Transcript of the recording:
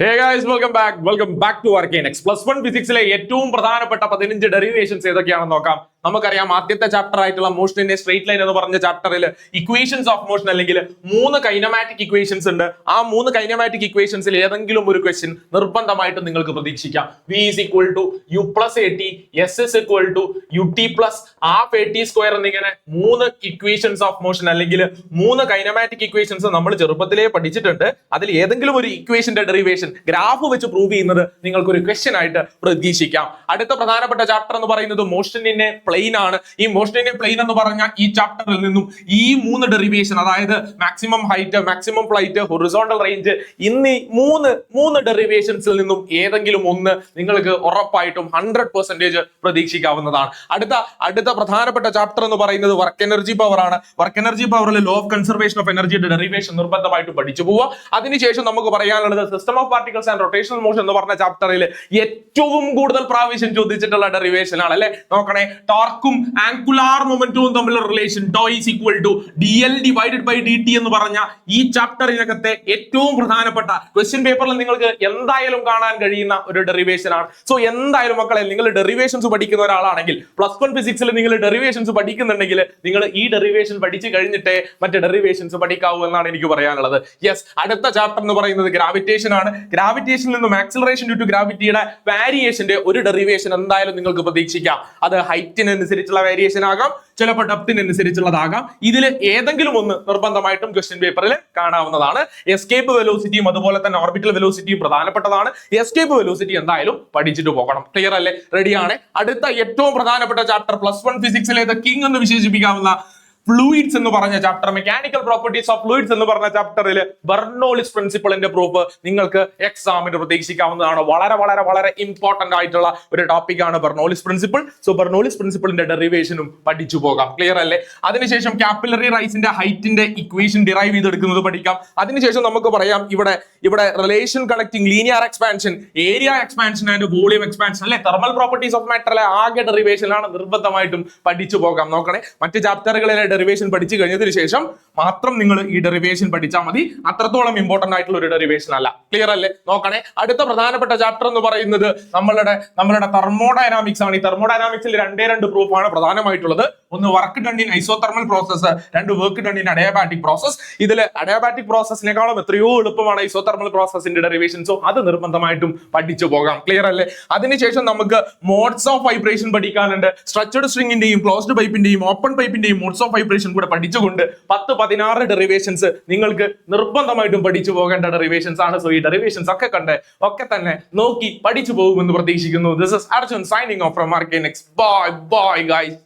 Hey guys welcome back to Arcane X +1 ഫിസിക്സിലെ ഏറ്റവും പ്രധാനപ്പെട്ട 15 ഡെറിവേഷൻസ് ഏതൊക്കെയാണെന്ന് നോക്കാം. നമുക്കറിയാം ആദ്യത്തെ ചാപ്റ്റർ ആയിട്ടുള്ള motion in A straight line എന്ന് പറഞ്ഞ ചാപ്റ്ററിൽ ഇക്വേഷൻസ് ഓഫ് മോഷൻ അല്ലെങ്കിൽ 3 കൈനമാറ്റിക് ഇക്വേഷൻസ് ഉണ്ട്. ആ 3 കൈനമാറ്റിക് ഇക്വേഷൻസിൽ ഏതെങ്കിലും ഒരു ക്വസ്റ്റ്യൻ നിർബന്ധമായിട്ട് നിങ്ങൾക്ക് പ്രതീക്ഷിക്കാം. V is equal to U plus AT, S is equal to UT plus half AT square എന്നിങ്ങനെ 3 ഇക്വേഷൻസ് ഓഫ് മോഷൻ അല്ലെങ്കിൽ 3 കൈനമാറ്റിക് ഇക്വേഷൻസ് നമ്മൾ ചെറുപ്പത്തിലേ പഠിച്ചിട്ടുണ്ട്. അതിൽ ഏതെങ്കിലും ഒരു ഇക്വേഷന്റെ ഡെറിവേഷൻ ഗ്രാഫ് വെച്ച് പ്രൂവ് ചെയ്യുന്നത് നിങ്ങൾക്ക് ഒരു ക്വസ്റ്റ്യൻ ആയിട്ട് പ്രതീക്ഷിക്കാം. അടുത്ത പ്രധാനപ്പെട്ട ചാപ്റ്റർ എന്ന് പറയുന്നത് മോഷൻ ഇൻ എ പ്ലെയിൻ ആണ്. ഈ മോഷൻ ഇൻ എ പ്ലെയിൻ എന്ന് പറഞ്ഞ ഈ ചാപ്റ്ററിൽ നിന്നും ഈ 3 ഡെറിവേഷൻ, അതായത് maximum height, maximum flight, horizontal range എന്നീ മൂന്ന് ഡെറിവേഷൻസിൽ നിന്നും ഏതെങ്കിലും ഒന്ന് നിങ്ങൾക്ക് ഉറപ്പായിട്ടും 100% പ്രതീക്ഷിക്കാവുന്നതാണ്. അടുത്ത പ്രധാനപ്പെട്ട ചാപ്റ്റർ എന്ന് പറയുന്നത് വർക്ക് എനർജി പവർ ആണ്. വർക്ക് എനർജി പവറിൽ ലോ ഓഫ് കൺസർവേഷൻ ഓഫ് എനർജിയുടെ ഡെറിവേഷൻ നിർബന്ധമായിട്ടും പഠിച്ചു പോവുക. അതിനുശേഷം നമുക്ക് പറയാനുള്ളത് system of particles and rotational motion എന്ന് പറഞ്ഞ ചാപ്റ്ററിൽ ഏറ്റവും കൂടുതൽ പ്രാവശ്യം ചോദിച്ചിട്ടുള്ള ഡെറിവേഷൻ ആണ് അല്ലെ. നോക്കണേ, ടോർക്കും ആംഗുലാർ മൊമെന്റവും തമ്മിലുള്ള relation tau is equal to dl divided by dt എന്ന് പറഞ്ഞ ഈ ചാപ്റ്ററിനകത്തെ ഏറ്റവും പ്രധാനപ്പെട്ട ക്വസ്റ്റ്യൻ പേപ്പറിൽ നിങ്ങൾക്ക് എന്തായാലും കാണാൻ കഴിയുന്ന ഒരു ഡെറിവേഷൻ ആണ്. സോ എന്തായാലും മക്കളെ, നിങ്ങൾ ഡെറിവേഷൻസ് പഠിക്കുന്ന ഒരാളാണെങ്കിൽ, +1 ഫിസിക്സിൽ നിങ്ങൾ ഡെറിവേഷൻസ് പഠിക്കുന്നുണ്ടെങ്കിൽ നിങ്ങൾ ഈ ഡെറിവേഷൻ പഠിച്ചു കഴിഞ്ഞിട്ടേ മറ്റേ ഡെറിവേഷൻസ് പഠിക്കാവൂ എന്നാണ് എനിക്ക് പറയാനുള്ളത്. യെസ്, അടുത്ത ചാപ്റ്റർ എന്ന് പറയുന്നത് ഗ്രാവിറ്റേഷൻ ആണ്. ഗ്രാവിറ്റേഷനിൽ നിന്നും ആക്സിലറേഷൻ ഡ്യൂ ടു ഗ്രാവിറ്റിയുടെ വാരിയേഷന്റെ ഒരു ഡെറിവേഷൻ എന്തായാലും നിങ്ങൾക്ക് പ്രതീക്ഷിക്കാം. അത് ഹൈറ്റിനനുസരിച്ചുള്ള വേരിയേഷൻ ആകാം, ചിലപ്പോൾ ഡെപ്തിനനുസരിച്ചുള്ളതാകാം. ഇതിൽ ഏതെങ്കിലും ഒന്ന് നിർബന്ധമായിട്ടും ക്വസ്റ്റ്യൻ പേപ്പറിൽ കാണാവുന്നതാണ്. എസ്കേപ്പ് വെലോസിറ്റിയും അതുപോലെ തന്നെ ഓർബിറ്റൽ വെലോസിറ്റിയും പ്രധാനപ്പെട്ടതാണ്. എസ്കേപ്പ് വെലോസിറ്റി എന്തായാലും പഠിച്ചിട്ട് പോകണം. ക്ലിയർ അല്ലേ? റെഡിയാണ്. അടുത്ത ഏറ്റവും പ്രധാനപ്പെട്ട ചാപ്റ്റർ +1 ഫിസിക്സിലെ ദ കിങ് എന്ന് വിശേഷിപ്പിക്കാവുന്ന ഫ്ലൂയിഡ്സ് എന്ന് പറഞ്ഞ chapter, mechanical properties of fluids എന്ന് പറഞ്ഞ ചാപ്റ്ററിൽ ബെർണോളിസ് പ്രിൻസിപ്പിളിന്റെ പ്രൂഫ് നിങ്ങൾക്ക് എക്സാമിന് പ്രതീക്ഷിക്കാവുന്നതാണ്. വളരെ വളരെ വളരെ ഇമ്പോർട്ടന്റ് ആയിട്ടുള്ള ഒരു ടോപ്പിക് ആണ് ബെർണോളിസ് പ്രിൻസിപ്പിൾ. സോ ബെർണോളിസ് പ്രിൻസിപ്പിളിന്റെ ഡെറിവേഷനും പഠിച്ചു പോകാം. ക്ലിയർ അല്ലേ? അതിനുശേഷം കാപ്പിലറി റൈസിന്റെ ഹൈറ്റിന്റെ ഇക്വേഷൻ ഡിറൈവ് ചെയ്തെടുക്കുന്നത് പഠിക്കാം. അതിനുശേഷം നമുക്ക് പറയാം ഇവിടെ relation connecting linear expansion, area expansion and volume expansion അല്ലെ, തെർമൽ പ്രോപ്പർട്ടീസ് ഓഫ് മാറ്ററിലെ ആകെ ഡെറിവേഷനാണ് നിർബന്ധമായിട്ടും പഠിച്ചു പോകാം. നോക്കണേ, മറ്റ് ചാപ്റ്ററുകളിലെ ഡെറിവേഷൻ പഠിച്ചു കഴിഞ്ഞതിന് ശേഷം മാത്രം നിങ്ങൾ ഈ ഡെറിവേഷൻ പഠിച്ചാൽ മതി. അത്രത്തോളം ഇമ്പോർട്ടന്റ് ആയിട്ടുള്ള ഒരു ഡെറിവേഷൻ അല്ല. ക്ലിയർ അല്ലേ? നോക്കണേ, അടുത്ത പ്രധാനപ്പെട്ട ചാപ്റ്റർ എന്ന് പറയുന്നത് നമ്മളുടെ തെർമോഡൈനാമിക്സ് ആണ്. ഈ തെർമോഡൈനാമിക്സിൽ രണ്ട് പ്രൂഫാണ് പ്രധാനമായിട്ടുള്ളത്. ഒന്ന് work done in isothermal process, രണ്ട് work done in adiabatic process. ഇതിൽ അഡിയാബാറ്റിക് പ്രോസസിനേക്കാളും എത്രയോ എളുപ്പമാണ് ഐസോതെർമൽ പ്രോസസിന്റെ ഡെറിവേഷൻസോ, അത് നിർബന്ധമായിട്ടും പഠിച്ചു പോകാം. ക്ലിയർ അല്ലേ? അതിനുശേഷം നമുക്ക് മോഡ്സ് ഓഫ് വൈബ്രേഷൻ പഠിക്കാനുണ്ട്. സ്ട്രക്ചർഡ് സ്ട്രിങ്ങിന്റെയും ക്ലോസ്ഡ് പൈപ്പിന്റെയും ഓപ്പൺ പൈപ്പിന്റെയും മോഡ്സ് ഓഫ് വൈബ്രേഷൻ കൂടെ പഠിച്ചുകൊണ്ട് 10-16 ഡെറിവേഷൻസ് നിങ്ങൾക്ക് നിർബന്ധമായിട്ടും പഠിച്ചു പോകേണ്ട ഡെറിവേഷൻസ് ആണ്. സോ ഈ ഡെറിവേഷൻസ് ഒക്കെ തന്നെ നോക്കി പഠിച്ചു പോകുമെന്ന് പ്രതീക്ഷിക്കുന്നു. This is Arjun signing off from Arcane X. Bye guys.